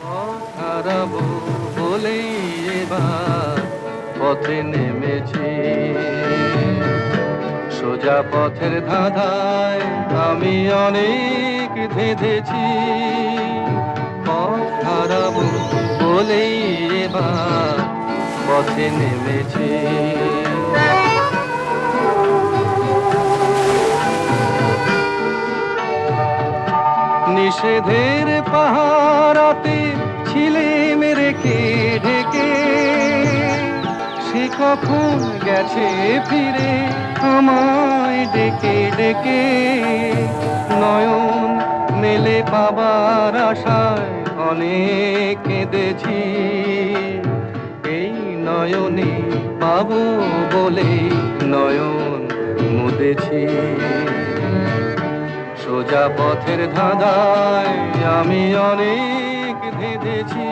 পথ হারাবো বলেই এবার পথে নেমেছি, সোজা পথের ধাঁধায় আমি অনেক ধেঁধেছি। পথ হারাবো বলেই এবার পথে নেমেছি। নিষেধের পাহারাতে ছিলে রেখে ঢেকে, সে কখন গেছে ফিরে আমায় ডেকে ডেকে। নয়ন মেলে পাবার আশায় অনেক কেঁদেছি, এই নয়নে পাবো বলে নয়ন মুদেছি। সোজা পথের ধাঁধায় আমি অনেক ধেঁধেছি।